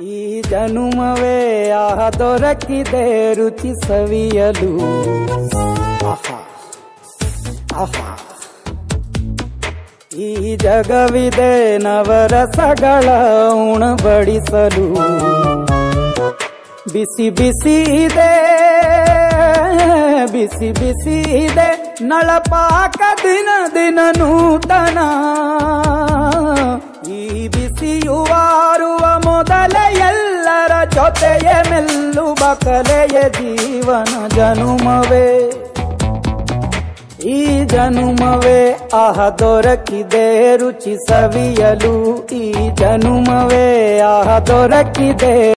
ಈ ಜನುಮವೇ ಆಹ ದೊರಕಿದೆ ರುಚಿ ಸವಿಯಲು. ಆಹಾ ಆಹಾ ಈ ಜಗವಿದೆ ನವರಸಗಳ ಉಣಬಡಿಸಲು. ಬಿಸಿ ಬಿಸಿ ಇದೆ ಬಿಸಿ ಬಿಸಿ ಇದೆ ನಳಪಾಕ ದಿನ ದಿನ ನೂತನ. ಈ ಬಿಸಿಯುವಾರುವ ಮೊದಲೇ ಎಲ್ಲರ ಜೊತೆಯೇ ಮೆಲ್ಲುವ ಕಲೆಯ ಜೀವನ ಜನುಮವೇ. ಈ ಜನುಮವೇ ಆಹ ದೊರಕಿದೆ ರುಚಿ ಸವಿಯಲು. ಈ ಜನುಮವೇ ಆಹ ದೊರಕಿದೆ